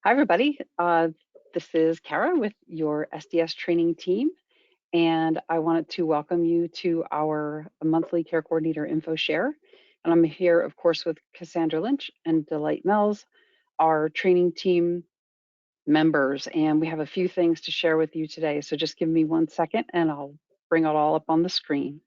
Hi, everybody. This is Kara with your SDS training team, and I wanted to welcome you to our monthly Care Coordinator Info Share. And I'm here, of course, with Cassandra Lynch and Delight Mills, our training team members, and we have a few things to share with you today. So just give me 1 second and I'll bring it all up on the screen.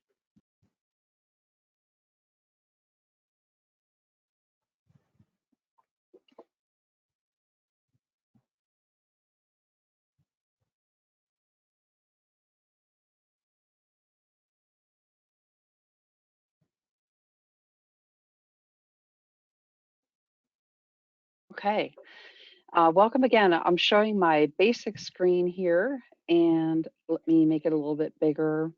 Okay. Welcome again. I'm showing my basic screen here, and let me make it a little bit bigger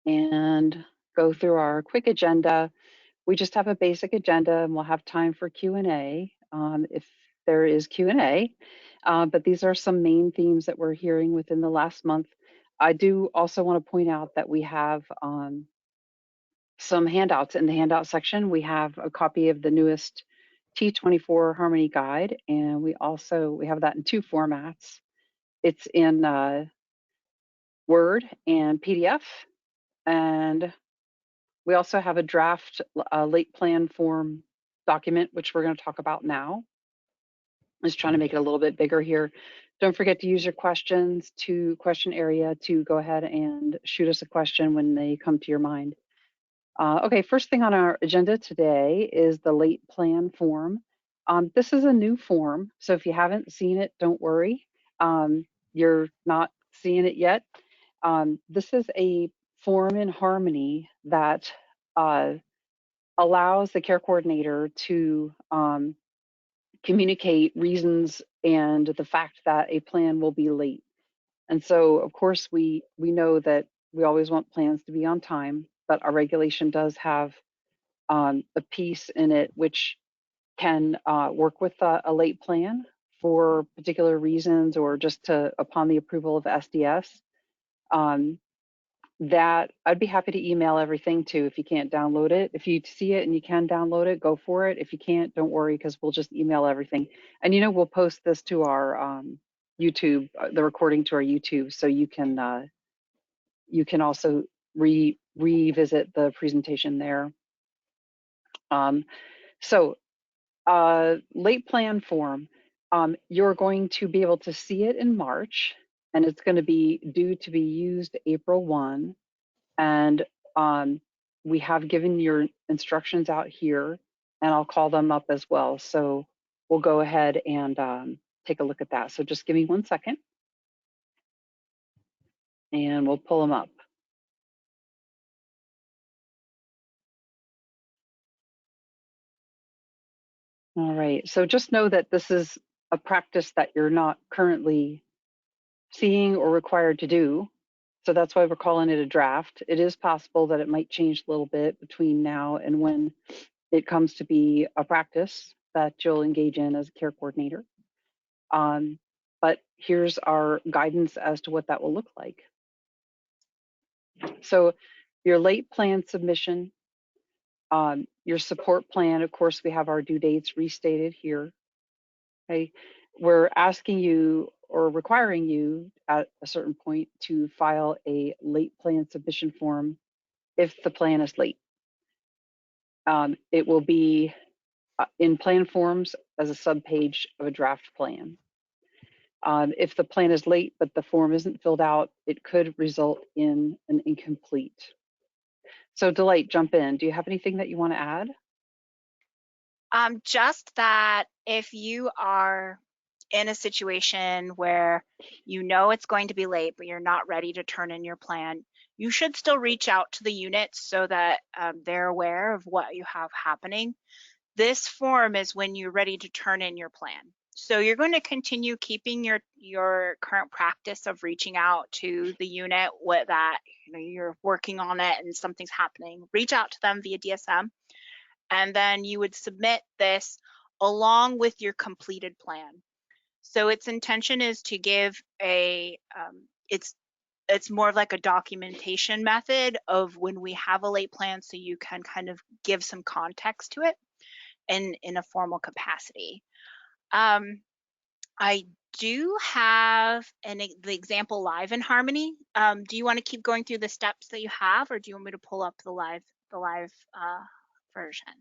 and go through our quick agenda. We just have a basic agenda, and we'll have time for Q&A if there is Q&A. But these are some main themes that we're hearing within the last month. I do also want to point out that we have some handouts in the handout section. We have a copy of the newest T24 Harmony Guide, and we have that in two formats. It's in Word and PDF, and we also have a draft late plan form document, which we're going to talk about now. I'm just trying to make it a little bit bigger here. Don't forget to use your questions to question area to go ahead and shoot us a question when they come to your mind. Okay, first thing on our agenda today is the late plan form. This is a new form, so if you haven't seen it, don't worry. You're not seeing it yet. This is a form in Harmony that allows the care coordinator to communicate reasons and the fact that a plan will be late. And so, of course, we know that we always want plans to be on time, but our regulation does have a piece in it which can work with a late plan for particular reasons or just upon the approval of SDS. That I'd be happy to email everything to if you can't download it. If you see it and you can download it, go for it. If you can't, don't worry, because we'll just email everything. And we'll post this to our YouTube, the recording to our YouTube, so you can also revisit the presentation there. Late plan form, you're going to be able to see it in March, and it's going to be due to be used April 1. And we have given your instructions out here, and I'll call them up as well. So we'll go ahead and take a look at that. So just give me 1 second, and we'll pull them up. All right, so just know that this is a practice that you're not currently seeing or required to do. So that's why we're calling it a draft. It is possible that it might change a little bit between now and when it comes to be a practice that you'll engage in as a care coordinator. But here's our guidance as to what that will look like. So your late plan submission, your support plan, of course, we have our due dates restated here. Okay, we're asking you or requiring you at a certain point to file a late plan submission form if the plan is late. It will be in plan forms as a subpage of a draft plan. If the plan is late but the form isn't filled out, it could result in an incomplete. So Delight, jump in. Do you have anything that you want to add? Just that if you are in a situation where you know it's going to be late, but you're not ready to turn in your plan, you should still reach out to the unit so that they're aware of what you have happening. This form is when you're ready to turn in your plan. So you're going to continue keeping your current practice of reaching out to the unit with that you're working on it and something's happening. Reach out to them via DSM, and then you would submit this along with your completed plan. So its intention is to give it's more of like a documentation method of when we have a late plan, so you can kind of give some context to it in a formal capacity. I do have the example live in Harmony. Do you want to keep going through the steps that you have, or do you want me to pull up the live version?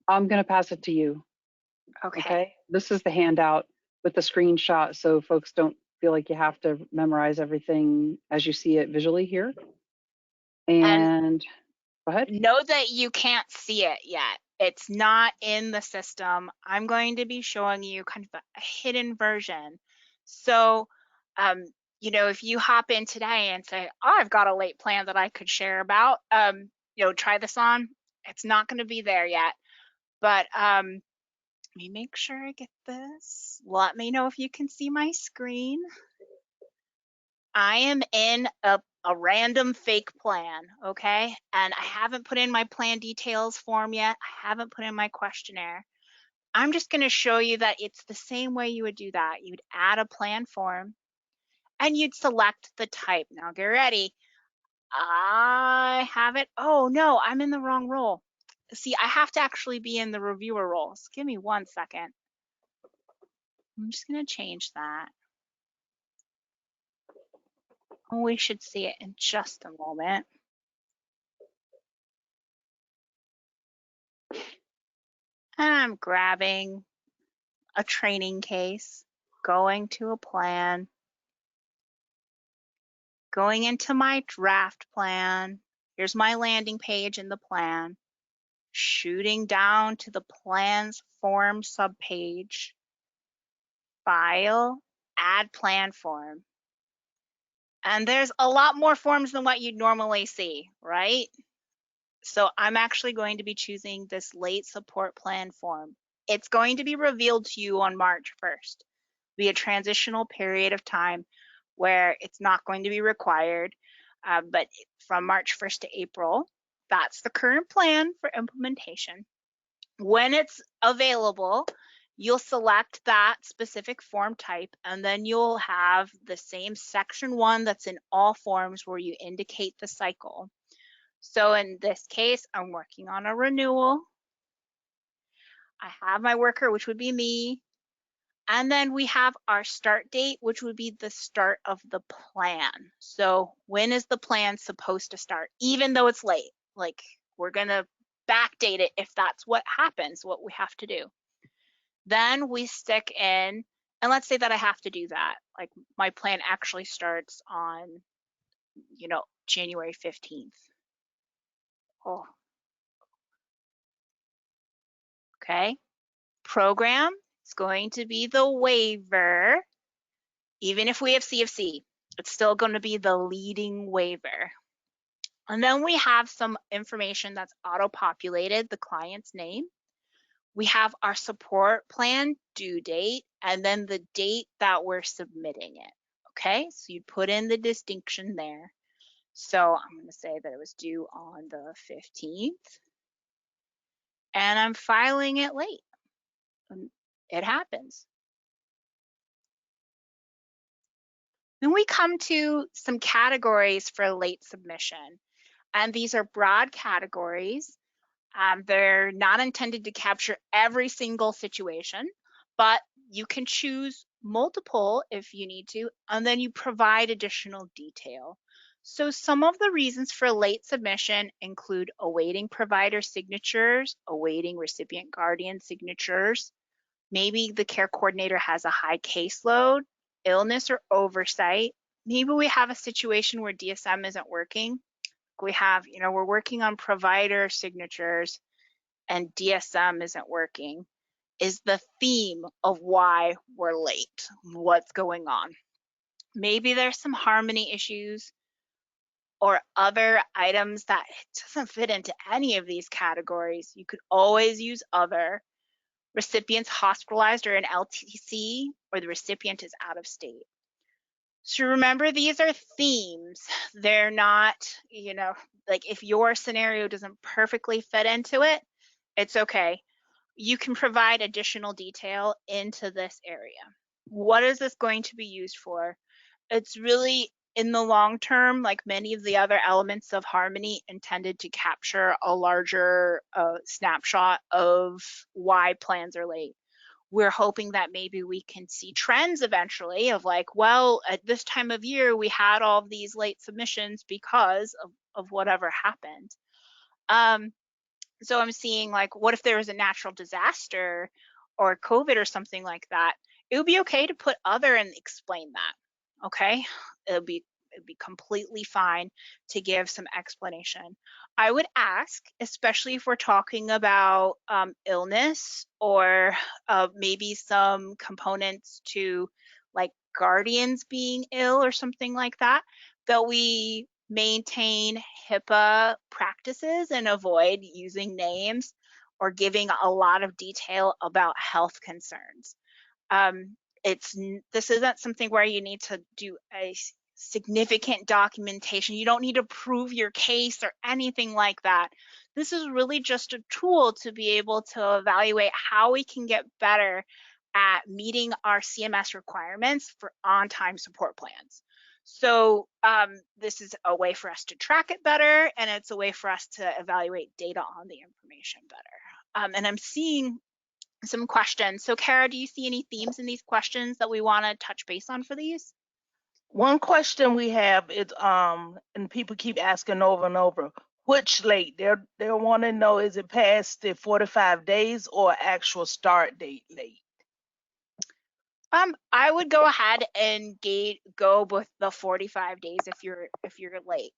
I'm going to pass it to you. Okay. Okay. This is the handout with the screenshot so folks don't feel like you have to memorize everything as you see it visually here. And And go ahead. know that you can't see it yet. It's not in the system. I'm going to be showing you kind of a hidden version. So, you know, if you hop in today and say, oh, I've got a late plan that I could share about, you know, try this on. It's not going to be there yet. But let me make sure I get this. Let me know if you can see my screen. I am in a random fake plan, okay? And I haven't put in my plan details form yet. I haven't put in my questionnaire. I'm just going to show you that it's the same way you would do that. You'd add a plan form and you'd select the type. Now get ready. I have it. Oh no, I'm in the wrong role. See, I have to actually be in the reviewer role. So give me 1 second. I'm just going to change that. We should see it in just a moment. And I'm grabbing a training case, going to a plan, going into my draft plan. Here's my landing page in the plan, shooting down to the plans form subpage, file, add plan form. And there's a lot more forms than what you'd normally see, right? So I'm actually going to be choosing this late support plan form. It's going to be revealed to you on March 1st. Be a transitional period of time where it's not going to be required, but from March 1st to April, that's the current plan for implementation. When it's available, you'll select that specific form type, and then you'll have the same section 1 that's in all forms where you indicate the cycle. So in this case, I'm working on a renewal. I have my worker, which would be me. And then we have our start date, which would be the start of the plan. So when is the plan supposed to start, even though it's late? Like, we're going to backdate it if that's what happens, what we have to do. Then we stick in, and let's say that I have to do that. Like, my plan actually starts on, you know, January 15th. Oh, okay. Program is going to be the waiver. Even if we have CFC, it's still going to be the leading waiver. And then we have some information that's auto-populated, the client's name. We have our support plan due date, and then the date that we're submitting it. Okay, so you put in the distinction there. So I'm going to say that it was due on the 15th, and I'm filing it late. It happens. Then we come to some categories for late submission. And these are broad categories. They're not intended to capture every single situation, but you can choose multiple if you need to, and then you provide additional detail. So some of the reasons for late submission include awaiting provider signatures, awaiting recipient guardian signatures. Maybe the care coordinator has a high caseload, illness or oversight. Maybe we have a situation where DSM isn't working. We have, you know, we're working on provider signatures and DSM isn't working, is the theme of why we're late, what's going on. Maybe there's some harmony issues or other items that doesn't fit into any of these categories. You could always use other. Recipients hospitalized or in LTC, or the recipient is out of state. So remember, these are themes. They're not, you know, like if your scenario doesn't perfectly fit into it, it's okay. You can provide additional detail into this area. What is this going to be used for? It's really, in the long term, like many of the other elements of Harmony, intended to capture a larger snapshot of why plans are late. we're hoping that maybe we can see trends eventually of like, well, at this time of year, we had all of these late submissions because of whatever happened. So I'm seeing like, what if there was a natural disaster or COVID or something like that? It would be okay to put other and explain that. Okay, it'd be completely fine to give some explanation. I would ask, especially if we're talking about illness or maybe some components to like guardians being ill or something like that, that we maintain HIPAA practices and avoid using names or giving a lot of detail about health concerns. Um, this isn't something where you need to do a significant documentation. You don't need to prove your case or anything like that. This is really just a tool to be able to evaluate how we can get better at meeting our CMS requirements for on-time support plans. So this is a way for us to track it better, and it's a way for us to evaluate data on the information better. And I'm seeing some questions. So Kara, do you see any themes in these questions that we want to touch base on for these? One question we have is, and people keep asking over and over, which late? They want to know, is it past the 45 days or actual start date late? I would go ahead and go with the 45 days if you're late.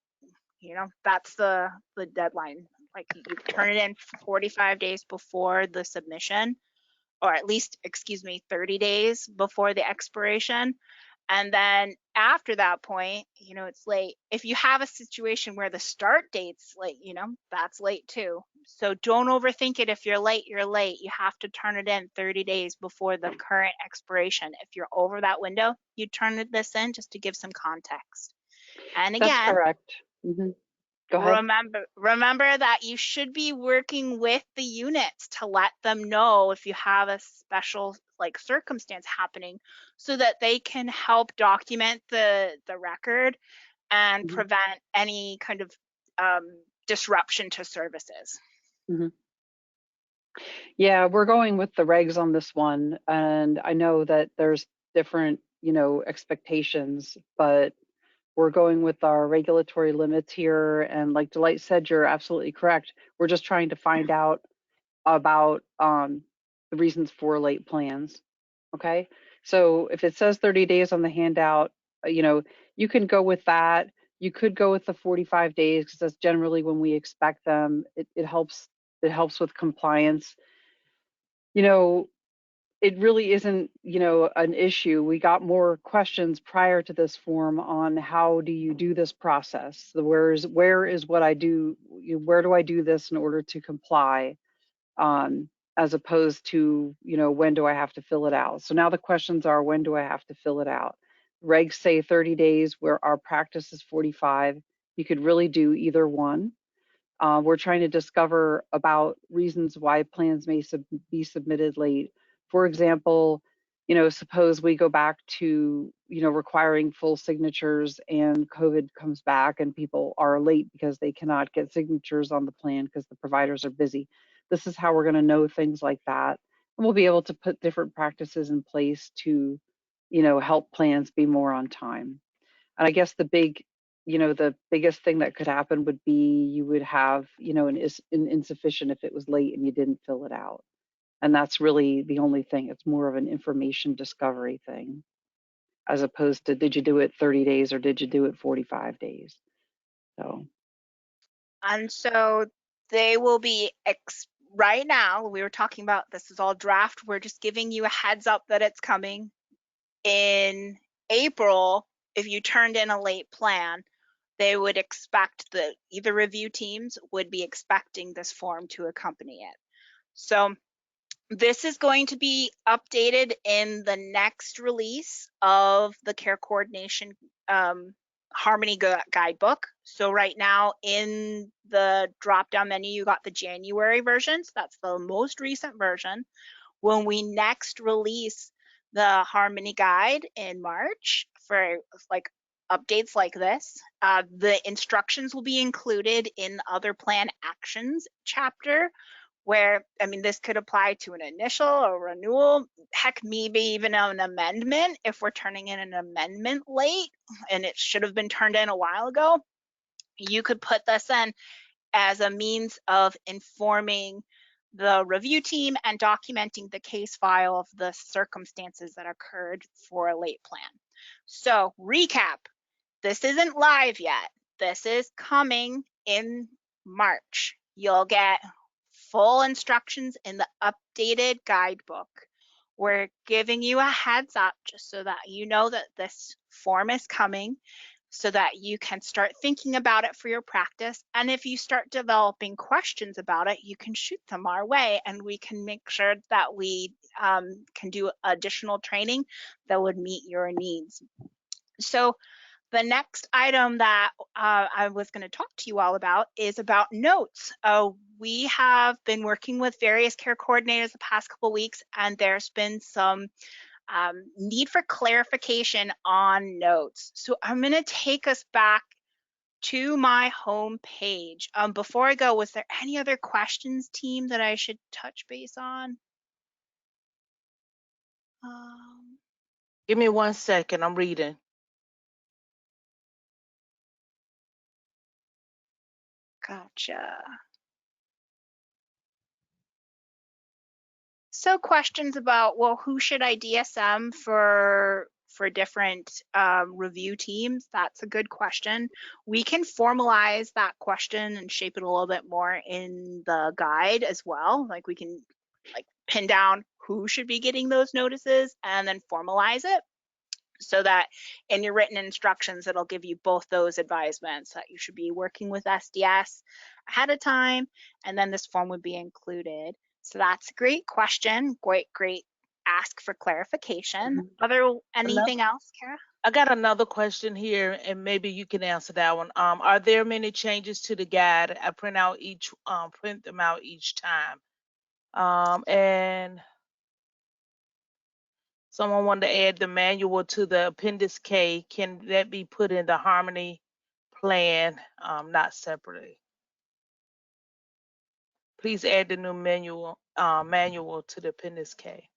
You know, that's the deadline. Like you turn it in 45 days before the submission, or at least, excuse me, 30 days before the expiration. And then after that point, you know, it's late. If you have a situation where the start date's late, you know, that's late too. So don't overthink it. If you're late, you're late. You have to turn it in 30 days before the current expiration. If you're over that window, you turn this in just to give some context. And That's again, correct. Go ahead. remember that you should be working with the units to let them know if you have a special like circumstance happening, so that they can help document the record and Mhm. prevent any kind of disruption to services. Mhm. Yeah, we're going with the regs on this one, and I know that there's different, expectations, but we're going with our regulatory limits here. And like Delight said, you're absolutely correct. We're just trying to find out about the reasons for late plans. Okay, so if it says 30 days on the handout, you can go with that. You could go with the 45 days because that's generally when we expect them. It helps. It helps with compliance. You know, it really isn't, an issue. We got more questions prior to this form on how do you do this process? Where is what I do? Where do I do this in order to comply? As opposed to, when do I have to fill it out? So now the questions are, when do I have to fill it out? Regs say 30 days, where our practice is 45. You could really do either one. We're trying to discover about reasons why plans may be submitted late. For example, suppose we go back to, requiring full signatures and COVID comes back and people are late because they cannot get signatures on the plan because the providers are busy. This is how we're going to know things like that. And we'll be able to put different practices in place to, help plans be more on time. And I guess the biggest thing that could happen would be you would have, an insufficient if it was late and you didn't fill it out. And that's really the only thing. It's more of an information discovery thing, as opposed to did you do it 30 days or did you do it 45 days? So, And so they will be right now, we were talking about this is all draft. We're just giving you a heads up that it's coming in April. If you turned in a late plan, they would expect that either review teams would be expecting this form to accompany it. So this is going to be updated in the next release of the care coordination Harmony guidebook. So right now in the drop down menu, you got the January version. So that's the most recent version. When we next release the Harmony guide in March for like updates like this, the instructions will be included in the other plan actions chapter, where, I mean, this could apply to an initial or renewal, heck, maybe even an amendment. If we're turning in an amendment late and it should have been turned in a while ago, you could put this in as a means of informing the review team and documenting the case file of the circumstances that occurred for a late plan. So recap, this isn't live yet. This is coming in March. You'll get full instructions in the updated guidebook. We're giving you a heads up just so that you know that this form is coming, so that you can start thinking about it for your practice. And if you start developing questions about it, you can shoot them our way and we can make sure that we can do additional training that would meet your needs. So the next item that I was going to talk to you all about is about notes. We have been working with various care coordinators the past couple weeks, and there's been some need for clarification on notes. So I'm going to take us back to my home page. Before I go, was there any other questions, team, that I should touch base on? Give me 1 second. I'm reading. Gotcha. So questions about, well, who should I DSM for different review teams? That's a good question. We can formalize that question and shape it a little bit more in the guide as well. Like we can like pin down who should be getting those notices and then formalize it, so that in your written instructions, it'll give you both those advisements that you should be working with SDS ahead of time, and then this form would be included. So that's a great question. Great ask for clarification. Anything else, Kara? I got another question here, and maybe you can answer that one. Are there many changes to the guide? I print them out each time. And someone wanted to add the manual to the Appendix K. Can that be put in the Harmony plan, not separately? Please add the new manual to the Appendix K.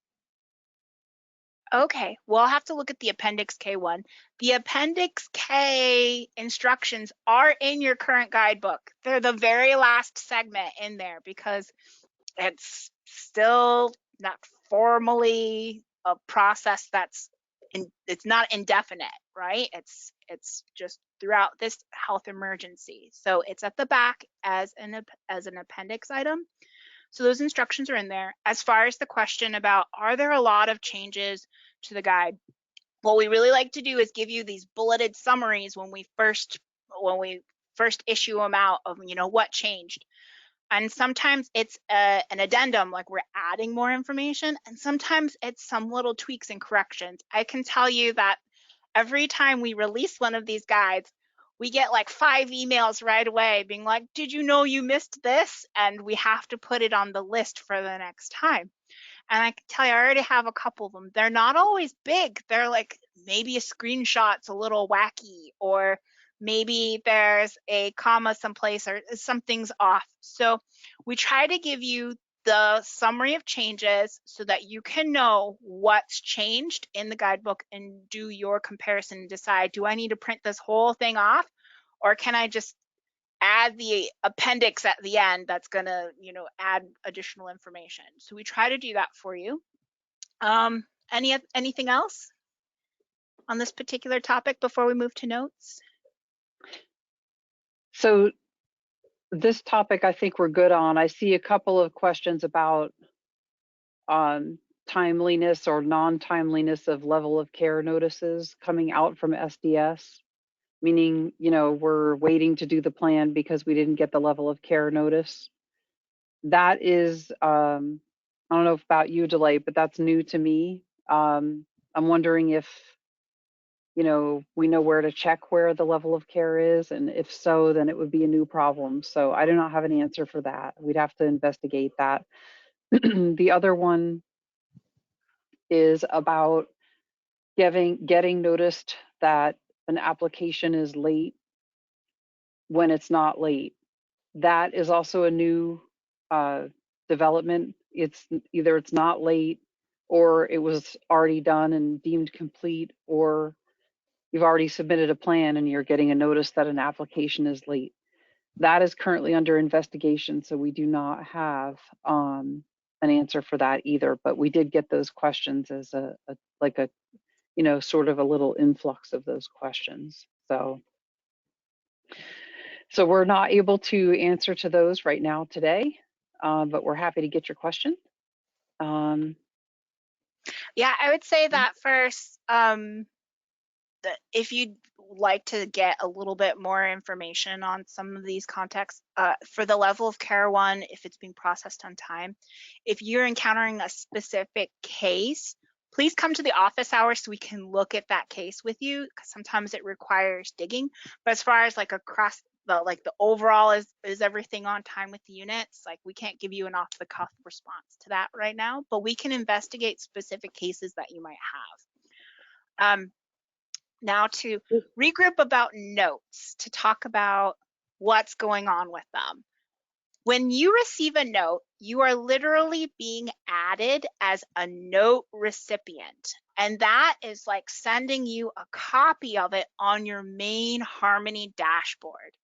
Okay, we'll have to look at the Appendix K one. The Appendix K instructions are in your current guidebook. They're the very last segment in there because it's still not formally a process that's it's not indefinite, right? It's just throughout this health emergency. So it's at the back as an appendix item. So those instructions are in there. As far as the question about, are there a lot of changes to the guide? What we really like to do is give you these bulleted summaries when we first issue them out of, you know, what changed. And sometimes it's an addendum, like we're adding more information, and sometimes it's some little tweaks and corrections. I can tell you that every time we release one of these guides, we get like 5 emails right away being like, did you know you missed this? And we have to put it on the list for the next time. And I can tell you, I already have a couple of them. They're not always big. They're like maybe a screenshot's a little wacky, or maybe there's a comma someplace or something's off. So we try to give you the summary of changes so that you can know what's changed in the guidebook and do your comparison and decide, do I need to print this whole thing off, or can I just add the appendix at the end that's going to, you know, add additional information. So we try to do that for you. Anything else on this particular topic before we move to notes? So this topic, I think we're good on. I see a couple of questions about timeliness or non-timeliness of level of care notices coming out from SDS, meaning, you know, we're waiting to do the plan because we didn't get the level of care notice. That is, I don't know about you, Delay, but that's new to me. I'm wondering if, you know, we know where to check where the level of care is, and if so, then it would be a new problem. So I do not have an answer for that. We'd have to investigate that. The other one is about getting noticed that an application is late when it's not late. That is also a new development. It's either it's not late, or it was already done and deemed complete, or you've already submitted a plan and you're getting a notice that an application is late. That is currently under investigation, so we do not have an answer for that either. But we did get those questions as like a sort of a little influx of those questions. So we're not able to answer to those right now today, but we're happy to get your question. Yeah, I would say that first, if you'd like to get a little bit more information on some of these contexts, for the level of care one, if it's being processed on time, if you're encountering a specific case, please come to the office hours so we can look at that case with you, because sometimes it requires digging. But as far as like across the overall, is everything on time with the units, like we can't give you an off the cuff response to that right now, but we can investigate specific cases that you might have. Now to regroup about notes, to talk about what's going on with them. When you receive a note, you are literally being added as a note recipient. And that is like sending you a copy of it on your main Harmony dashboard.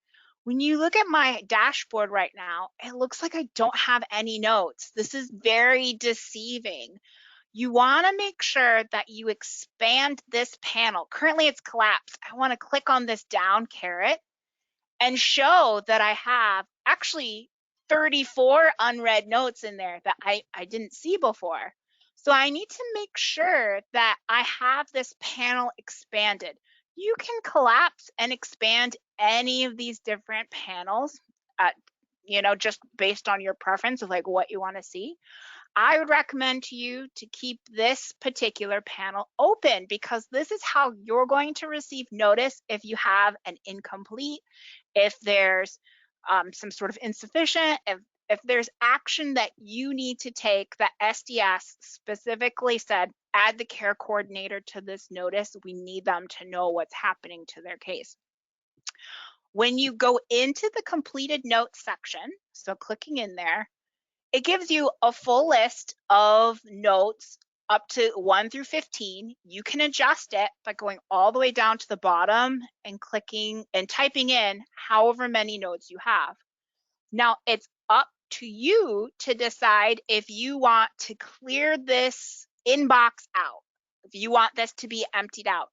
When you look at my dashboard right now, it looks like I don't have any notes. This is very deceiving. You want to make sure that you expand this panel. Currently it's collapsed. I want to click on this down caret and show that I have actually 34 unread notes in there that I didn't see before. So I need to make sure that I have this panel expanded. You can collapse and expand any of these different panels, just based on your preference of like what you want to see. I would recommend to you to keep this particular panel open, because this is how you're going to receive notice if you have an incomplete, if there's some sort of insufficient, if there's action that you need to take that SDS specifically said, add the care coordinator to this notice, we need them to know what's happening to their case. When you go into the completed notes section, so clicking in there, it gives you a full list of notes up to 1 through 15. You can adjust it by going all the way down to the bottom and clicking and typing in however many notes you have. Now it's up to you to decide if you want to clear this inbox out, if you want this to be emptied out.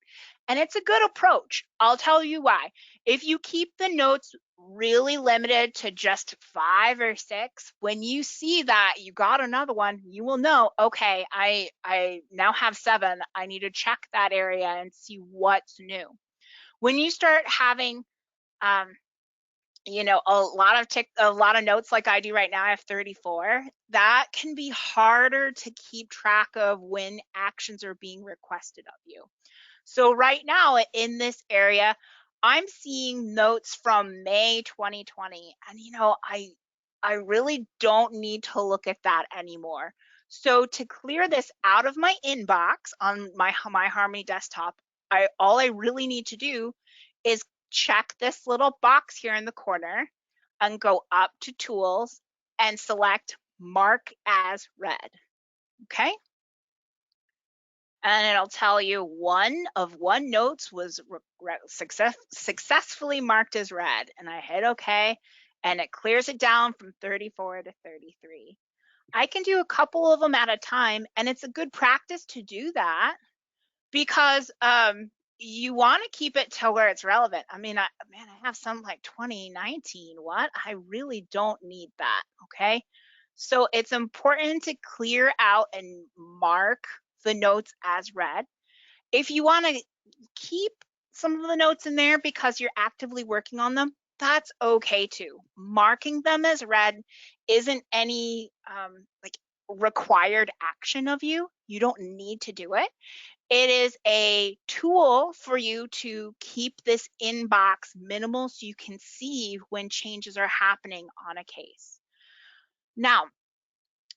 And it's a good approach. I'll tell you why. If you keep the notes really limited to just 5 or 6, when you see that you got another one, you will know, okay, I now have 7. I need to check that area and see what's new. When you start having a lot of notes like I do right now, I have 34, that can be harder to keep track of when actions are being requested of you. So right now in this area, I'm seeing notes from May 2020, and I really don't need to look at that anymore. So to clear this out of my inbox on my Harmony desktop, all I really need to do is check this little box here in the corner and go up to Tools and select Mark as Read. Okay. And it'll tell you one notes was successfully marked as read. And I hit OK, and it clears it down from 34 to 33. I can do a couple of them at a time, and it's a good practice to do that, because you want to keep it to where it's relevant. I mean, I have some like 2019. What? I really don't need that. Okay. So it's important to clear out and mark the notes as read. If you want to keep some of the notes in there because you're actively working on them, that's okay too. Marking them as read isn't any required action of you. You don't need to do it. It is a tool for you to keep this inbox minimal so you can see when changes are happening on a case. Now,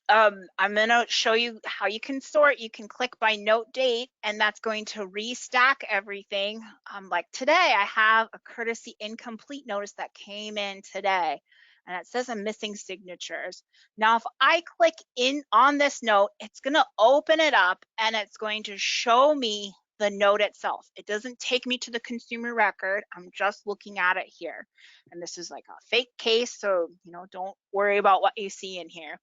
I'm going to show you how you can sort. You can click by note date, and that's going to restack everything. Like today, I have a courtesy incomplete notice that came in today. and it says I'm missing signatures. Now, if I click in on this note, it's going to open it up and it's going to show me the note itself. It doesn't take me to the consumer record. I'm just looking at it here. And this is like a fake case, so don't worry about what you see in here.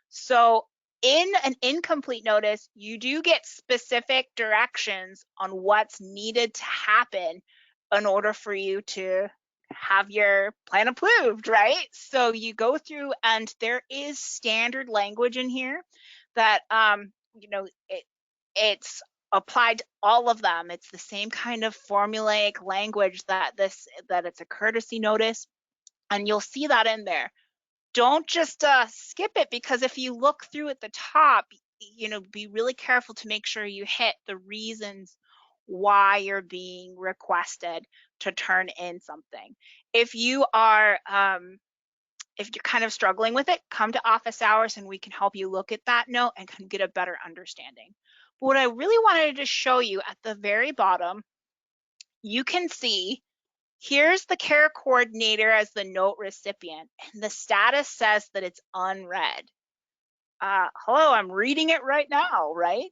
So in an incomplete notice, you do get specific directions on what's needed to happen in order for you to have your plan approved, right? So you go through, and there is standard language in here that it's applied to all of them. It's the same kind of formulaic language that it's a courtesy notice, and you'll see that in there. Don't just skip it, because if you look through at the top, be really careful to make sure you hit the reasons why you're being requested to turn in something. If you are if you're kind of struggling with it, come to office hours and we can help you look at that note and can get a better understanding. But what I really wanted to show you at the very bottom, you can see here's the care coordinator as the note recipient, and the status says that it's unread. Hello, I'm reading it right now, right?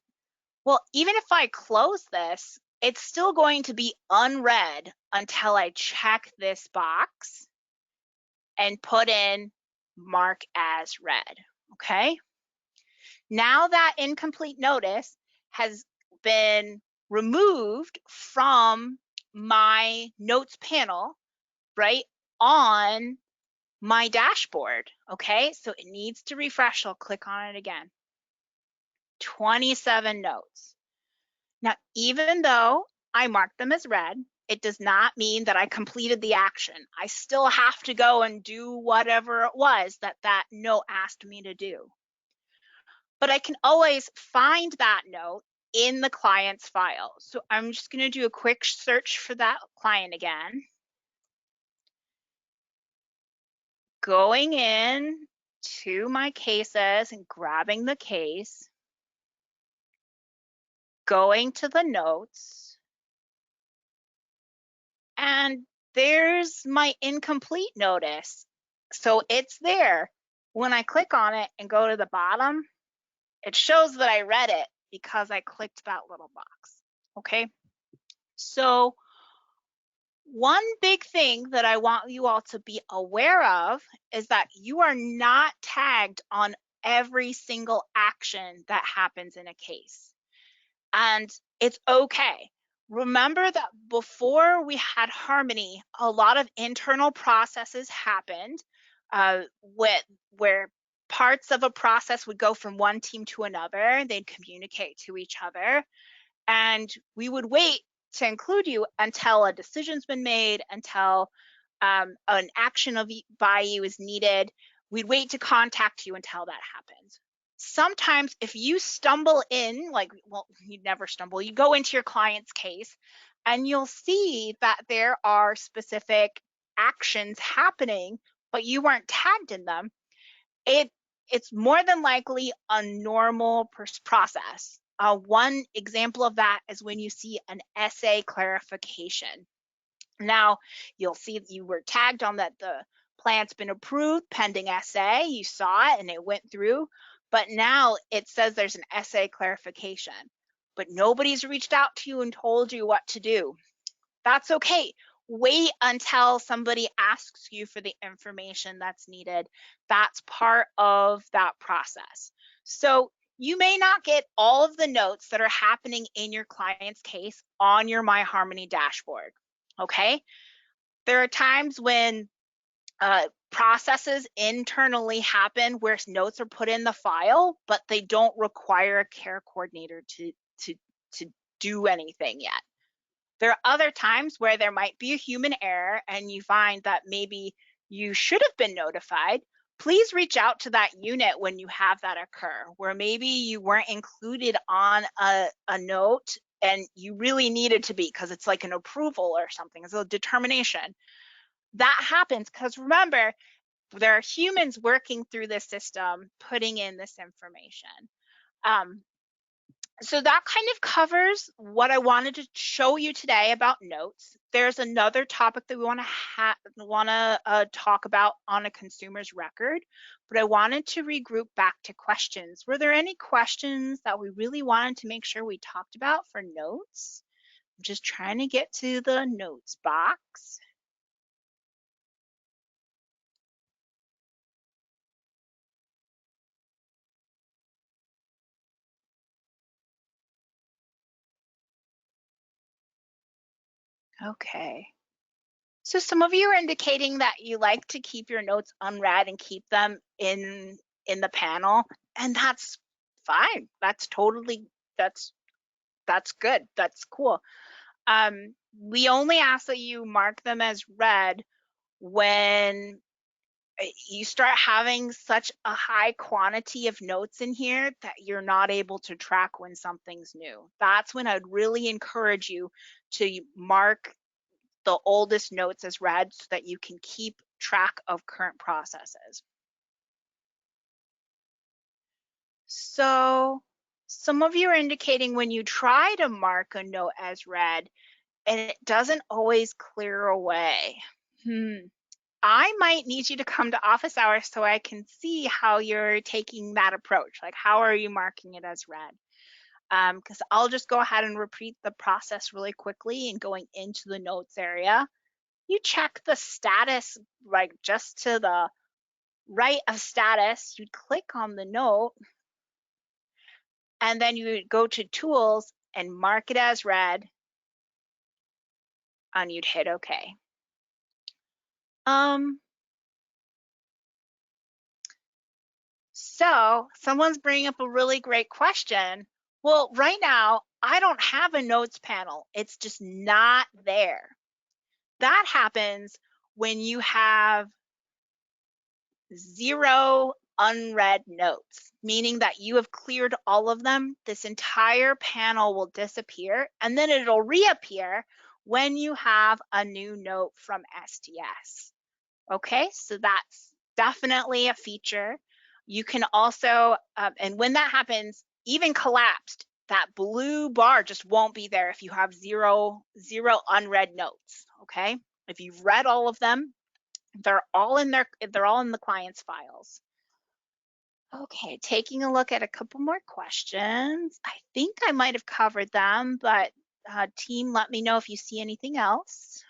Well, even if I close this, it's still going to be unread until I check this box and put in mark as read, okay? Now that incomplete notice has been removed from my notes panel, right, on my dashboard, okay? So it needs to refresh. I'll click on it again. 27 notes. Now, even though I marked them as read, it does not mean that I completed the action. I still have to go and do whatever it was that note asked me to do. But I can always find that note in the client's file. So I'm just going to do a quick search for that client again. Going in to my cases and grabbing the case, going to the notes, and there's my incomplete notice. So it's there. When I click on it and go to the bottom, it shows that I read it because I clicked that little box, okay? So one big thing that I want you all to be aware of is that you are not tagged on every single action that happens in a case. And it's okay. Remember that before we had Harmony, a lot of internal processes happened where parts of a process would go from one team to another. They'd communicate to each other, and we would wait to include you until a decision's been made, until an action by you is needed. We'd wait to contact you until that happens. Sometimes if you stumble in, you never stumble, you go into your client's case and you'll see that there are specific actions happening, but you weren't tagged in them. It's more than likely a normal process. One example of that is when you see an SA clarification. Now, you'll see that you were tagged on that the plan's been approved pending SA. You saw it and it went through, but now it says there's an SA clarification, but nobody's reached out to you and told you what to do. That's okay. Wait until somebody asks you for the information that's needed. That's part of that process. So you may not get all of the notes that are happening in your client's case on your myHarmony dashboard, okay? There are times when processes internally happen where notes are put in the file, but they don't require a care coordinator to do anything yet. There are other times where there might be a human error and you find that maybe you should have been notified. Please reach out to that unit when you have that occur, where maybe you weren't included on a note and you really needed to be because it's like an approval or something, it's a determination. That happens because remember, there are humans working through this system, putting in this information. So that kind of covers what I wanted to show you today about notes. There's another topic that we want to talk about on a consumer's record, but I wanted to regroup back to questions. Were there any questions that we really wanted to make sure we talked about for notes? I'm just trying to get to the notes box. Okay. So some of you are indicating that you like to keep your notes unread and keep them in the panel, and that's fine. That's totally that's good. That's cool. We only ask that you mark them as read when you start having such a high quantity of notes in here that you're not able to track when something's new. That's when I'd really encourage you to mark the oldest notes as read so that you can keep track of current processes. So some of you are indicating when you try to mark a note as read and it doesn't always clear away. I might need you to come to office hours so I can see how you're taking that approach. Like, how are you marking it as read? Because I'll just go ahead and repeat the process really quickly and going into the notes area. You check the status, like just to the right of status, you'd click on the note and then you would go to tools and mark it as read and you'd hit OK. So someone's bringing up a really great question. Well, right now, I don't have a notes panel. It's just not there. That happens when you have 0 unread notes, meaning that you have cleared all of them. This entire panel will disappear, and then it'll reappear when you have a new note from SDS. Okay, so that's definitely a feature. You can also, and when that happens, even collapsed, that blue bar just won't be there if you have zero unread notes. Okay, if you've read all of them, they're all in the client's files. Okay, taking a look at a couple more questions. I think I might have covered them, but team, let me know if you see anything else.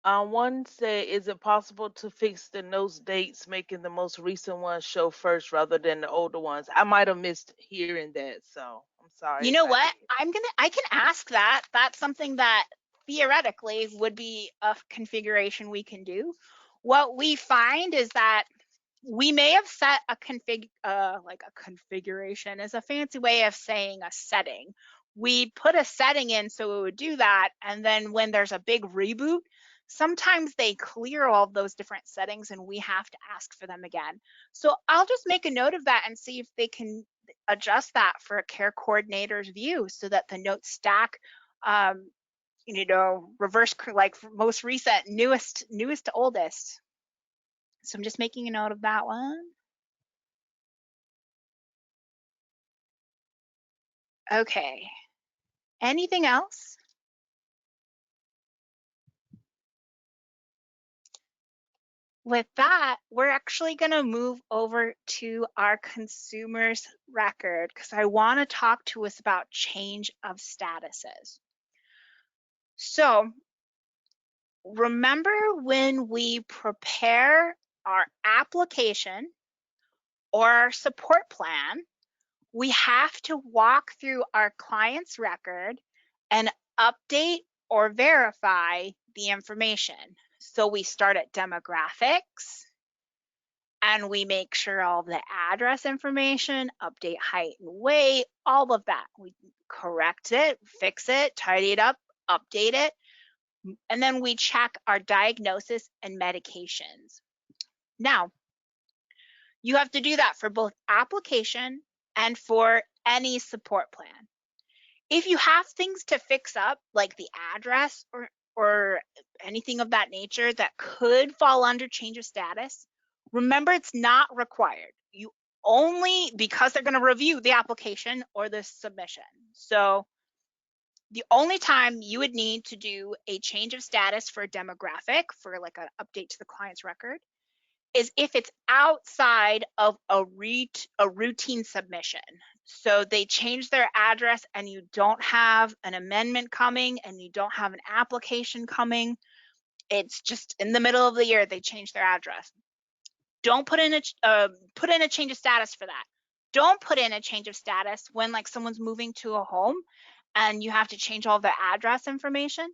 One said, is it possible to fix the notes dates, making the most recent ones show first rather than the older ones? I might have missed hearing that, so I'm sorry. You know what? I can ask that. That's something that theoretically would be a configuration we can do. What we find is that we may have set a like a configuration is a fancy way of saying a setting. We put a setting in so it would do that, and then when there's a big reboot, sometimes they clear all of those different settings and we have to ask for them again. So I'll just make a note of that and see if they can adjust that for a care coordinator's view so that the notes stack, reverse, like most recent, newest to oldest. So I'm just making a note of that one. Okay, anything else? With that, we're actually going to move over to our consumer's record because I want to talk to us about change of statuses. So remember when we prepare our application or our support plan, we have to walk through our client's record and update or verify the information. So we start at demographics and we make sure all of the address information, update height and weight, all of that. We correct it, fix it, tidy it up, update it, and then we check our diagnosis and medications. Now, you have to do that for both application and for any support plan. If you have things to fix up, like the address or anything of that nature that could fall under change of status, remember it's not required. You only because they're going to review the application or the submission. So the only time you would need to do a change of status for a demographic, for like an update to the client's record, is if it's outside of a routine submission. So they change their address and you don't have an amendment coming and you don't have an application coming. It's just in the middle of the year they change their address. Don't put in a change of status for that. Don't put in a change of status when like someone's moving to a home and you have to change all the address information.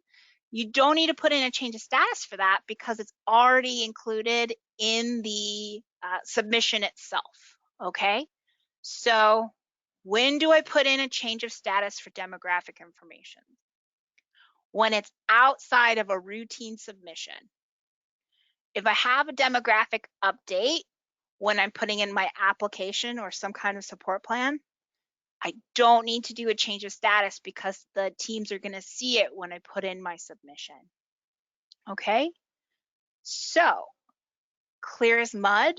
You don't need to put in a change of status for that because it's already included in the submission itself, okay? So when do I put in a change of status for demographic information? When it's outside of a routine submission. If I have a demographic update when I'm putting in my application or some kind of support plan, I don't need to do a change of status because the teams are going to see it when I put in my submission. Okay, so clear as mud.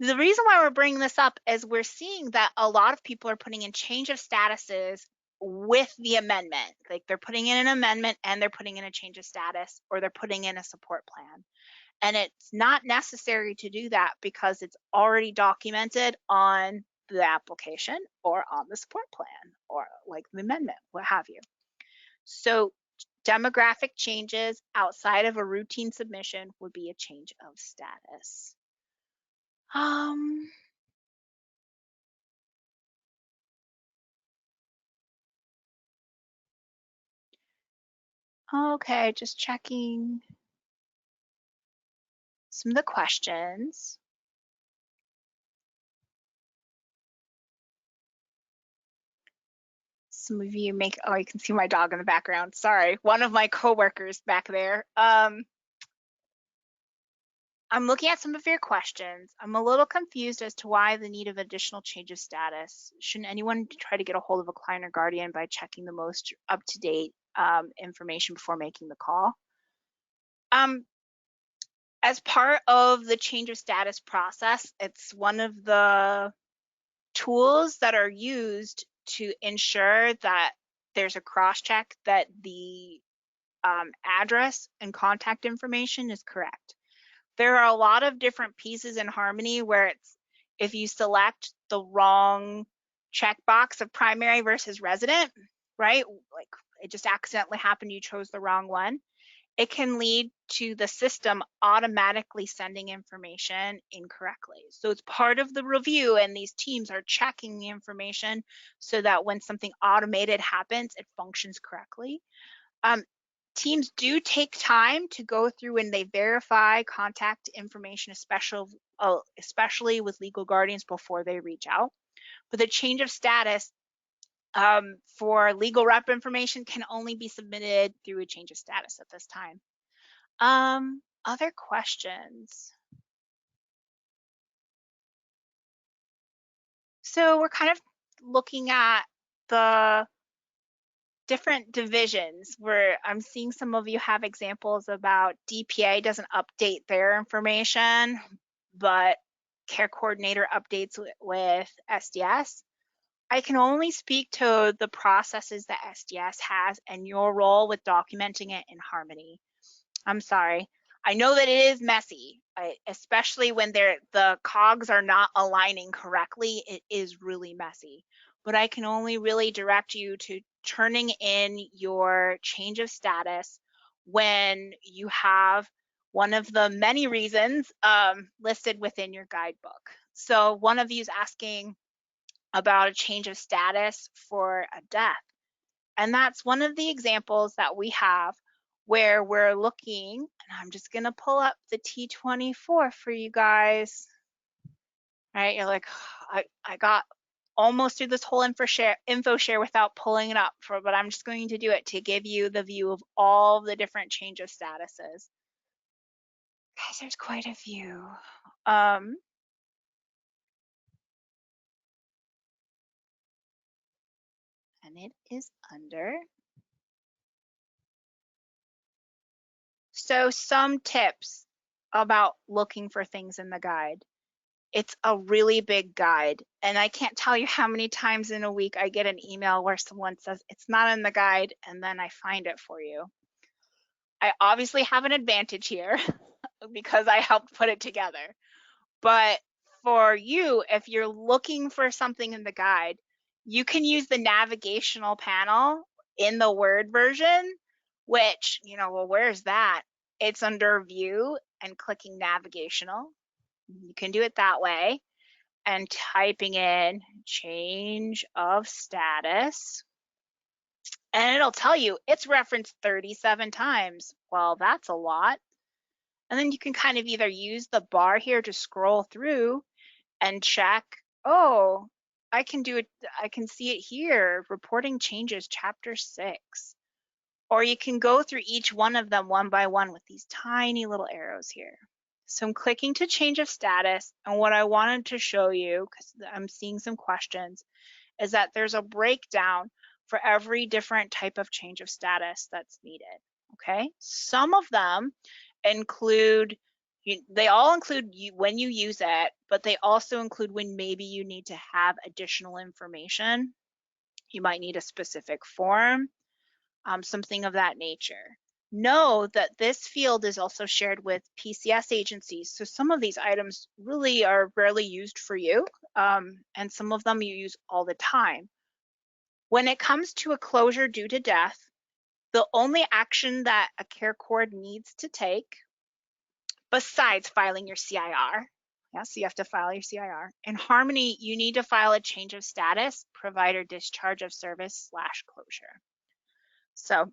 The reason why we're bringing this up is we're seeing that a lot of people are putting in change of statuses with the amendment. Like they're putting in an amendment and they're putting in a change of status, or they're putting in a support plan. And it's not necessary to do that because it's already documented on the application or on the support plan or like the amendment, what have you. So demographic changes outside of a routine submission would be a change of status. Okay, just checking some of the questions. Some of you make, oh, you can see my dog in the background. Sorry, one of my coworkers back there. I'm looking at some of your questions. I'm a little confused as to why the need of additional change of status. Shouldn't anyone try to get a hold of a client or guardian by checking the most up-to-date information before making the call? As part of the change of status process, it's one of the tools that are used to ensure that there's a cross-check that the address and contact information is correct. There are a lot of different pieces in Harmony where it's, if you select the wrong checkbox of primary versus resident, right? Like it just accidentally happened, you chose the wrong one. It can lead to the system automatically sending information incorrectly. So it's part of the review, and these teams are checking the information so that when something automated happens, it functions correctly. Teams do take time to go through and they verify contact information, especially with legal guardians before they reach out. But the change of status for legal rep information can only be submitted through a change of status at this time. Other questions? So we're kind of looking at the different divisions where I'm seeing some of you have examples about DPA doesn't update their information, but care coordinator updates with SDS. I can only speak to the processes that SDS has and your role with documenting it in Harmony. I'm sorry. I know that it is messy, especially when the cogs are not aligning correctly. It is really messy, but I can only really direct you to turning in your change of status when you have one of the many reasons listed within your guidebook. So one of you is asking about a change of status for a death. And that's one of the examples that we have where we're looking, and I'm just gonna pull up the T24 for you guys. Right, you're like, I got almost through this whole info share without pulling it up, but I'm just going to do it to give you the view of all the different change of statuses. Guys, there's quite a few. And it is under. So some tips about looking for things in the guide. It's a really big guide, and I can't tell you how many times in a week I get an email where someone says it's not in the guide, and then I find it for you. I obviously have an advantage here because I helped put it together. But for you, if you're looking for something in the guide, you can use the navigational panel in the Word version, which, well, where's that? It's under View and clicking Navigational. You can do it that way and typing in change of status, and it'll tell you it's referenced 37 times. Well, that's a lot. And then you can kind of either use the bar here to scroll through and check, oh, I can do it, I can see it here, reporting changes, chapter 6. Or you can go through each one of them one by one with these tiny little arrows here. So I'm clicking to change of status, and what I wanted to show you, because I'm seeing some questions, is that there's a breakdown for every different type of change of status that's needed, okay? Some of them include, they all include when you use it, but they also include when maybe you need to have additional information. You might need a specific form, something of that nature. Know that this field is also shared with PCS agencies. So some of these items really are rarely used for you, and some of them you use all the time. When it comes to a closure due to death, the only action that a care cord needs to take, besides filing your CIR, yeah, so you have to file your CIR. In Harmony, you need to file a change of status, provider discharge of service / closure. So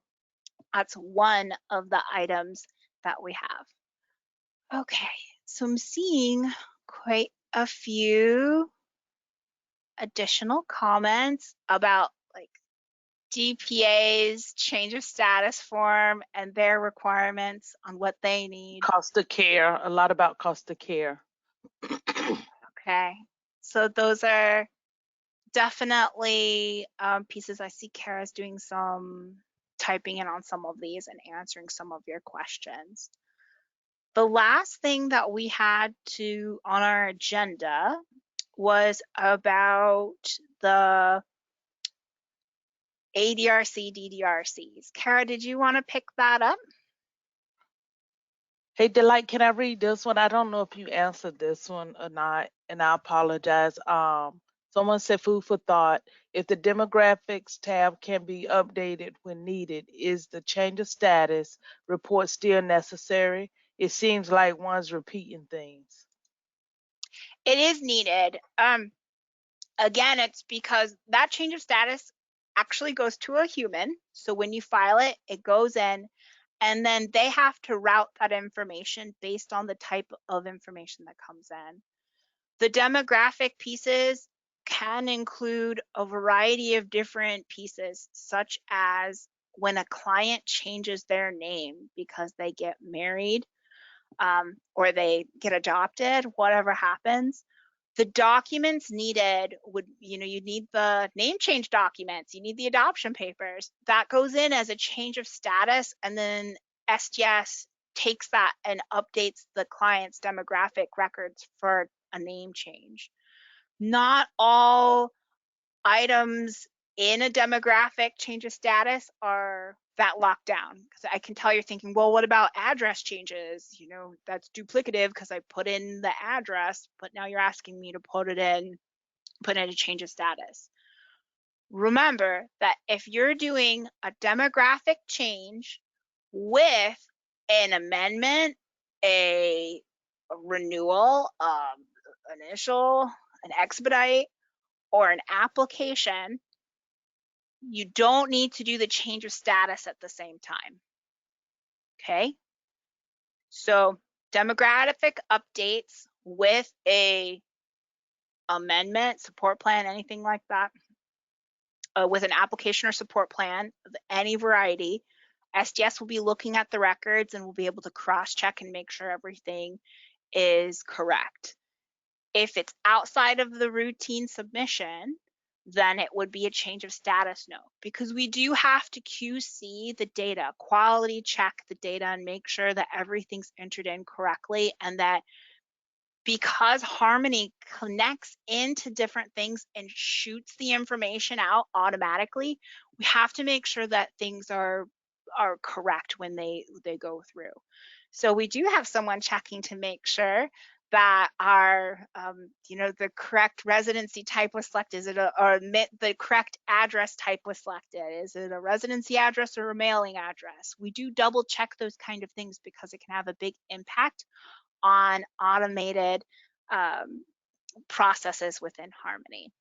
that's one of the items that we have. Okay, so I'm seeing quite a few additional comments about like DPA's change of status form and their requirements on what they need. Cost of care, a lot about cost of care. Okay, so those are definitely pieces. I see Kara's doing some typing in on some of these and answering some of your questions. The last thing that we had on our agenda was about the ADRC, DDRCs. Kara, did you want to pick that up? Hey, Delight, can I read this one? I don't know if you answered this one or not, and I apologize. Someone said food for thought. If the demographics tab can be updated when needed, is the change of status report still necessary? It seems like one's repeating things. It is needed. Again, it's because that change of status actually goes to a human. So when you file it, it goes in, and then they have to route that information based on the type of information that comes in. The demographic pieces can include a variety of different pieces, such as when a client changes their name because they get married, or they get adopted, whatever happens. The documents needed would, you need the name change documents, you need the adoption papers. That goes in as a change of status, and then SDS takes that and updates the client's demographic records for a name change. Not all items in a demographic change of status are that locked down, because I can tell you're thinking, well, what about address changes? That's duplicative because I put in the address, but now you're asking me to put in a change of status. Remember that if you're doing a demographic change with an amendment, a renewal, initial, an expedite, or an application, you don't need to do the change of status at the same time. Okay? So demographic updates with a amendment, support plan, anything like that, with an application or support plan of any variety, SDS will be looking at the records and will be able to cross-check and make sure everything is correct. If it's outside of the routine submission, then it would be a change of status note, because we do have to QC the data, quality check the data, and make sure that everything's entered in correctly and that because Harmony connects into different things and shoots the information out automatically, we have to make sure that things are correct when they go through. So we do have someone checking to make sure that our, the correct residency type was selected. Is it the correct address type was selected? Is it a residency address or a mailing address? We do double check those kind of things because it can have a big impact on automated processes within Harmony.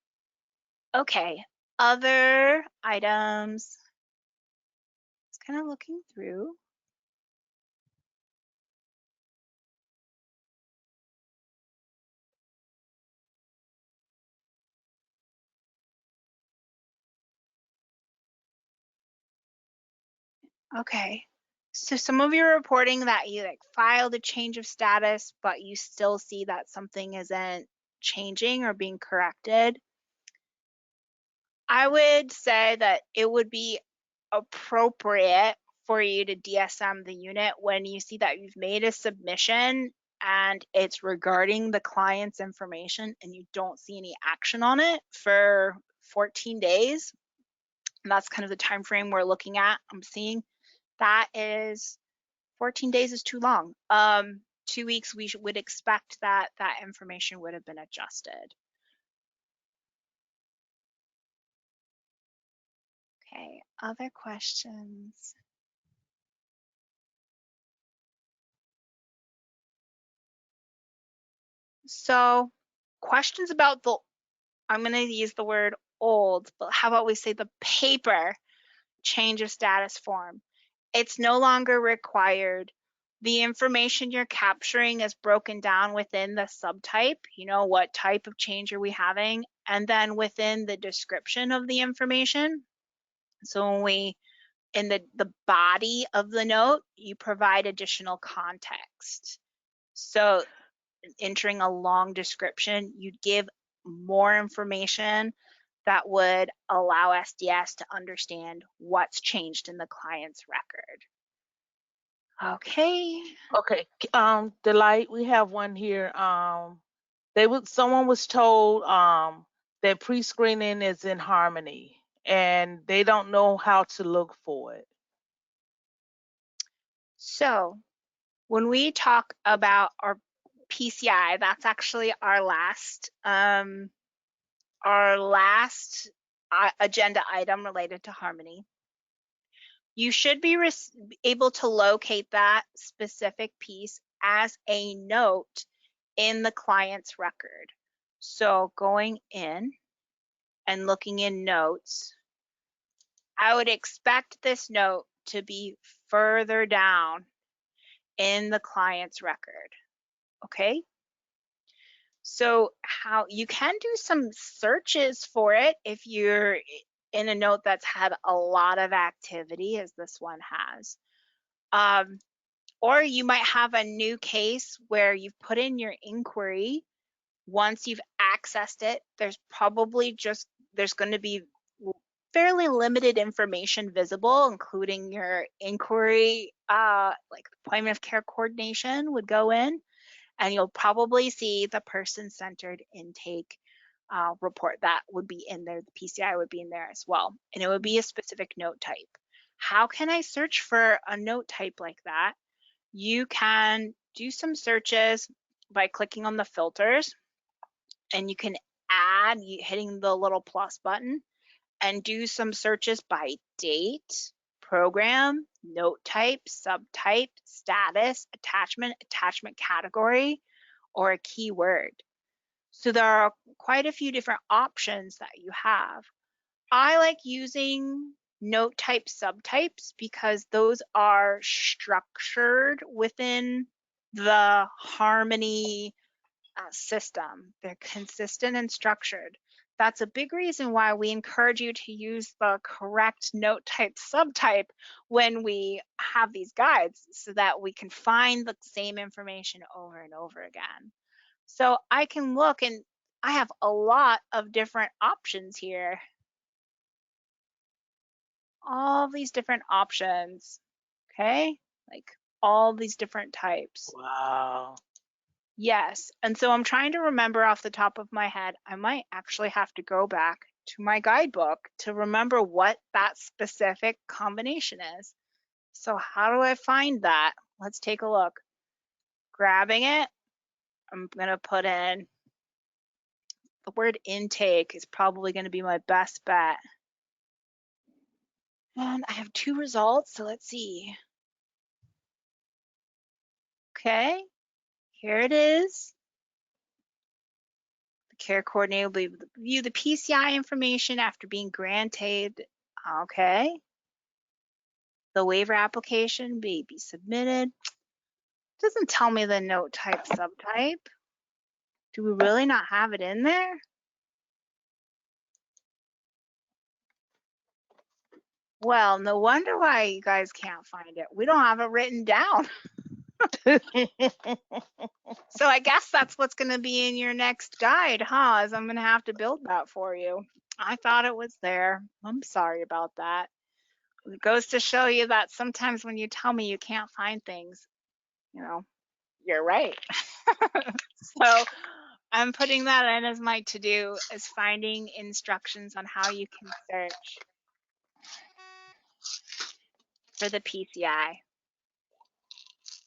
Okay, other items. Just kind of looking through. Okay, so some of you are reporting that you like filed a change of status, but you still see that something isn't changing or being corrected. I would say that it would be appropriate for you to DSM the unit when you see that you've made a submission and it's regarding the client's information and you don't see any action on it for 14 days. And that's kind of the time frame we're looking at. I'm seeing that is 14 days is too long. 2 weeks, we would expect that that information would have been adjusted. Okay, other questions? So questions about the, I'm going to use the word old, but how about we say the paper change of status form? It's no longer required. The information you're capturing is broken down within the subtype, what type of change are we having, and then within the description of the information. So when we, in the body of the note, you provide additional context. So entering a long description, you'd give more information that would allow SDS to understand what's changed in the client's record. Okay. Okay, Delight, we have one here. Someone was told that pre-screening is in Harmony and they don't know how to look for it. So when we talk about our PCI, that's actually our last agenda item related to Harmony. You should be able to locate that specific piece as a note in the client's record. So going in and looking in notes, I would expect this note to be further down in the client's record. Okay. So how you can do some searches for it if you're in a note that's had a lot of activity, as this one has. Or you might have a new case where you've put in your inquiry. Once you've accessed it, there's going to be fairly limited information visible, including your inquiry, like appointment of care coordination would go in, and you'll probably see the person-centered intake report that would be in there. The PCI would be in there as well, and it would be a specific note type. How can I search for a note type like that? You can do some searches by clicking on the filters, and you can add, hitting the little plus button, and do some searches by date, program, note type, subtype, status, attachment category, or a keyword. So there are quite a few different options that you have. I like using note type subtypes because those are structured within the Harmony system. They're consistent and structured. That's a big reason why we encourage you to use the correct note type subtype when we have these guides so that we can find the same information over and over again. So I can look, and I have a lot of different options here. All these different options, okay? Like all these different types. Wow. Yes. And so I'm trying to remember off the top of my head. I might actually have to go back to my guidebook to remember what that specific combination is. So how do I find that? Let's take a look. Grabbing it, I'm going to put in the word intake is probably going to be my best bet. And I have 2 results, so let's see. Okay, here it is. The care coordinator will view the PCI information after being granted. Okay. The waiver application may be submitted. Doesn't tell me the note type subtype. Do we really not have it in there? Well, no wonder why you guys can't find it. We don't have it written down. So I guess that's what's going to be in your next guide, huh? Is I'm going to have to build that for you. I thought it was there. I'm sorry about that. It goes to show you that sometimes when you tell me you can't find things, you know, you're right. So I'm putting that in as my to-do, is finding instructions on how you can search for the PCI.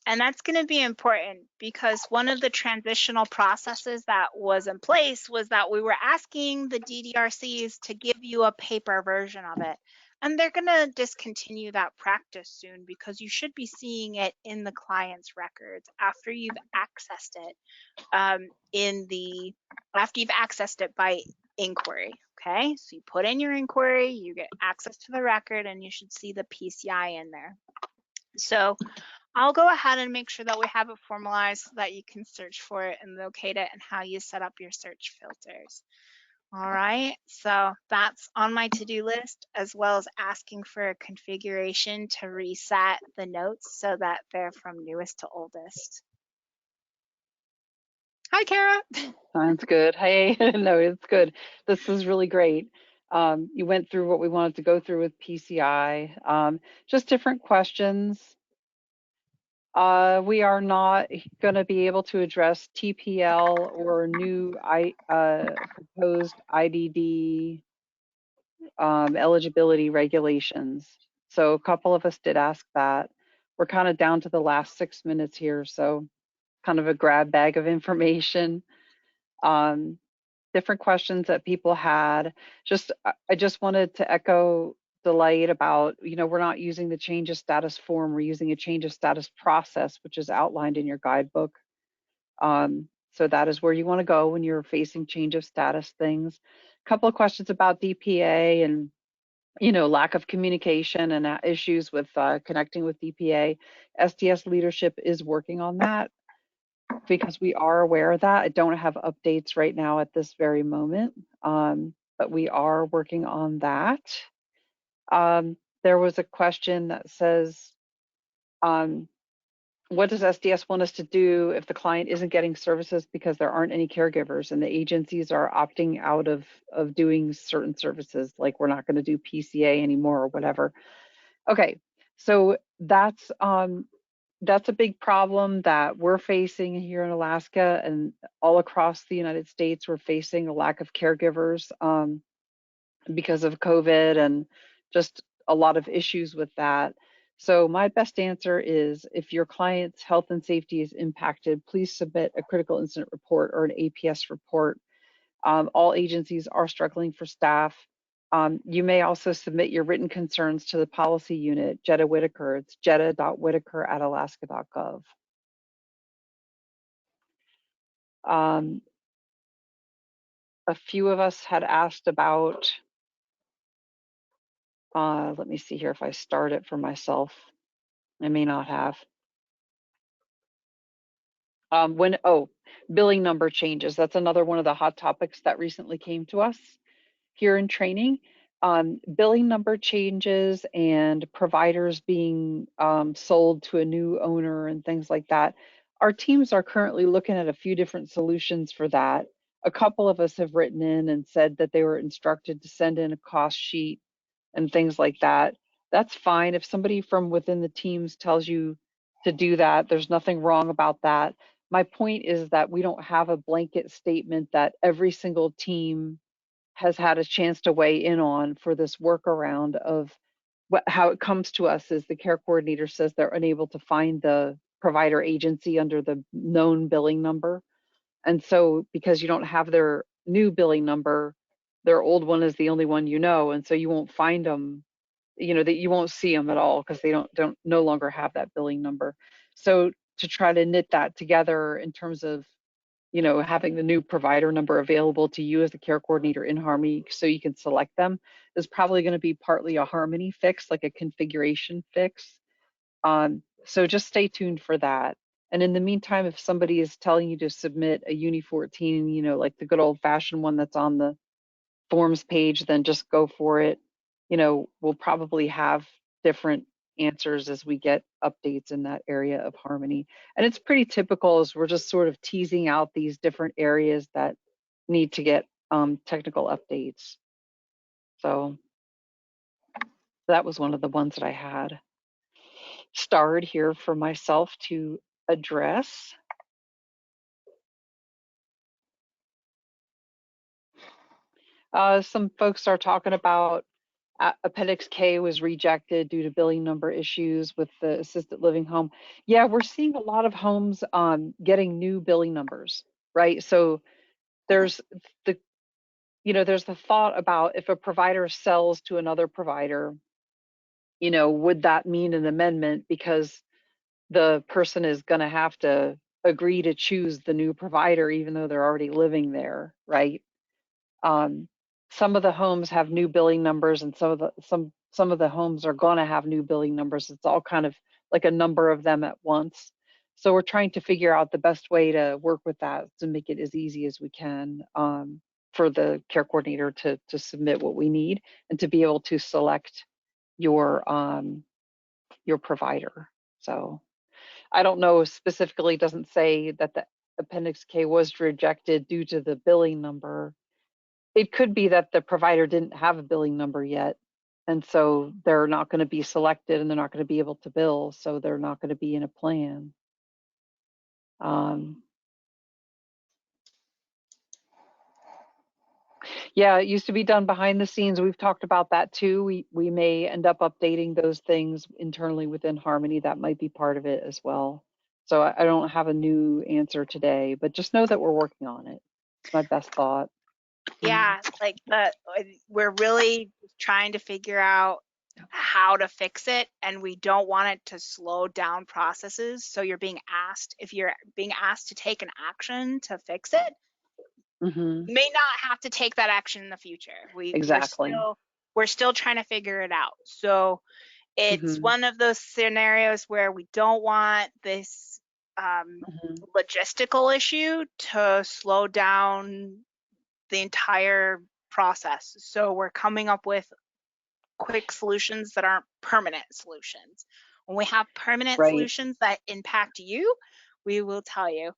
And that's going to be important because one of the transitional processes that was in place was that we were asking the DDRCs to give you a paper version of it. And they're going to discontinue that practice soon because you should be seeing it in the client's records after you've accessed it after you've accessed it by inquiry. Okay, so you put in your inquiry, you get access to the record, and you should see the PCI in there. So I'll go ahead and make sure that we have it formalized so that you can search for it and locate it and how you set up your search filters. All right, so that's on my to-do list, as well as asking for a configuration to reset the notes so that they're from newest to oldest. Hi, Kara. Sounds good. Hey, no, it's good. This is really great. You went through what we wanted to go through with PCI. Just different questions. We are not going to be able to address TPL or new proposed IDD eligibility regulations. So a couple of us did ask that. We're kind of down to the last 6 minutes here, so kind of a grab bag of information. Different questions that people had. I just wanted to echo Delight about, we're not using the change of status form, we're using a change of status process, which is outlined in your guidebook. So that is where you want to go when you're facing change of status things. A couple of questions about DPA and lack of communication and issues with connecting with DPA. SDS leadership is working on that because we are aware of that. I don't have updates right now at this very moment, but we are working on that. There was a question that says, what does SDS want us to do if the client isn't getting services because there aren't any caregivers and the agencies are opting out of doing certain services, like we're not going to do PCA anymore or whatever? Okay, so that's a big problem that we're facing here in Alaska and all across the United States. We're facing a lack of caregivers because of COVID and just a lot of issues with that. So my best answer is if your client's health and safety is impacted, please submit a critical incident report or an APS report. All agencies are struggling for staff. You may also submit your written concerns to the policy unit, Jetta Whitaker. It's jetta.whitaker@alaska.gov. A few of us had asked about, let me see here if I start it for myself. I may not have. Billing number changes. That's another one of the hot topics that recently came to us here in training. Billing number changes and providers being sold to a new owner and things like that. Our teams are currently looking at a few different solutions for that. A couple of us have written in and said that they were instructed to send in a cost sheet and things like that. That's fine. If somebody from within the teams tells you to do that, there's nothing wrong about that. my point is that we don't have a blanket statement that every single team has had a chance to weigh in on for this workaround of how it comes to us is the care coordinator says they're unable to find the provider agency under the known billing number. And so because you don't have their new billing number, their old one is the only one you know, and so you won't find them, that you won't see them at all because they don't no longer have that billing number. So to try to knit that together in terms of having the new provider number available to you as the care coordinator in Harmony so you can select them is probably going to be partly a Harmony fix, like a configuration fix. So just stay tuned for that. And in the meantime, if somebody is telling you to submit a Uni 14, like the good old fashioned one that's on the forms page, then just go for it. We'll probably have different answers as we get updates in that area of Harmony. And it's pretty typical as we're just sort of teasing out these different areas that need to get technical updates. So that was one of the ones that I had starred here for myself to address. Some folks are talking about Appendix K was rejected due to billing number issues with the assisted living home. Yeah, we're seeing a lot of homes getting new billing numbers, right? So there's the there's the thought about if a provider sells to another provider, would that mean an amendment because the person is going to have to agree to choose the new provider even though they're already living there, right? Um, some of the homes have new billing numbers, and some of the homes are going to have new billing numbers. It's all kind of like a number of them at once. So we're trying to figure out the best way to work with that to make it as easy as we can for the care coordinator to submit what we need and to be able to select your provider. So I don't know specifically. Doesn't say that the Appendix K was rejected due to the billing number. It could be that the provider didn't have a billing number yet, and so they're not going to be selected and they're not going to be able to bill, so they're not going to be in a plan. Yeah, it used to be done behind the scenes. We've talked about that too. We may end up updating those things internally within Harmony. That might be part of it as well. So I don't have a new answer today, but just know that we're working on it. It's my best thought. Yeah, like we're really trying to figure out how to fix it, and we don't want it to slow down processes. So if you're being asked to take an action to fix it, may not have to take that action in the future. Exactly. We're still trying to figure it out. So it's one of those scenarios where we don't want this logistical issue to slow down the entire process. So we're coming up with quick solutions that aren't permanent solutions. When we have permanent solutions that impact you, we will tell you,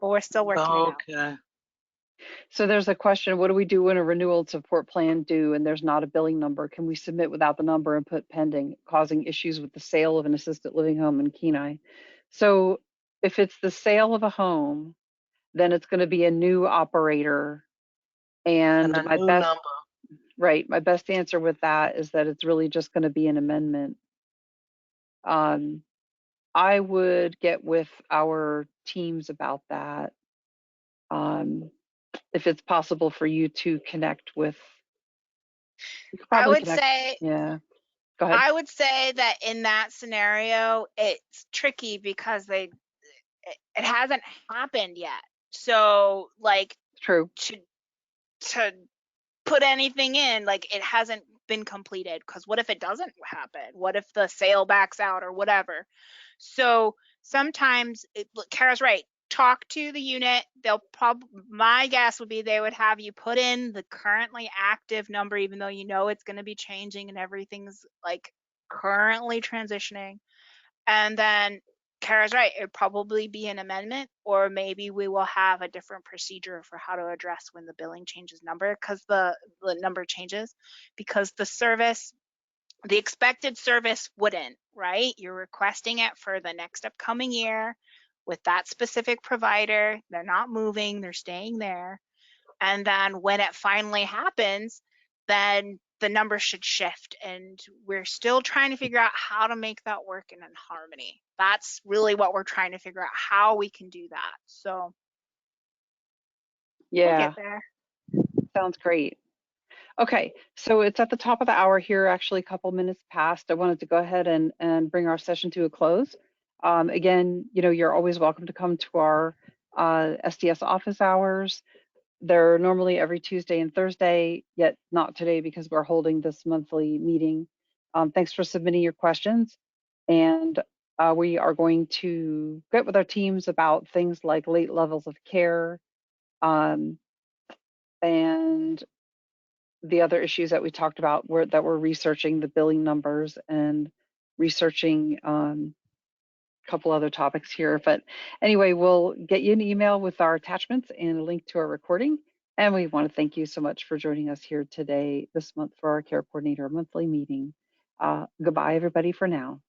but we're still working it out. So there's a question, what do we do when a renewal support plan due and there's not a billing number? Can we submit without the number and put pending, causing issues with the sale of an assisted living home in Kenai? So if it's the sale of a home, then it's going to be a new operator. And my best answer with that is that it's really just going to be an amendment. I would get with our teams about that. If it's possible for you to connect with, I would say, yeah, go ahead. I would say that in that scenario, it's tricky because it hasn't happened yet. So like, true, to put anything in, like it hasn't been completed, because what if it doesn't happen? What if the sale backs out or whatever? So sometimes Kara's right. Talk to the unit. My guess would be they would have you put in the currently active number, even though you know it's going to be changing and everything's like currently transitioning. And then Kara's right. It'd probably be an amendment, or maybe we will have a different procedure for how to address when the billing changes number, because the number changes, because the expected service wouldn't, right? You're requesting it for the next upcoming year. with that specific provider. They're not moving, they're staying there. And then when it finally happens, then the numbers should shift. And we're still trying to figure out how to make that work in harmony. That's really what we're trying to figure out, how we can do that. So we'll Yeah, get there. sounds great. Okay, so it's at the top of the hour here, actually a couple minutes past. I wanted to go ahead and bring our session to a close. Again, you know, you're always welcome to come to our SDS office hours. They're normally every Tuesday and Thursday, yet not today because we're holding this monthly meeting. Thanks for submitting your questions. And we are going to get with our teams about things like late levels of care, and the other issues that we talked about that we're researching the billing numbers and researching a couple other topics here. But anyway, we'll get you an email with our attachments and a link to our recording. And we want to thank you so much for joining us here today, this month, for our Care Coordinator monthly meeting. Goodbye, everybody, for now.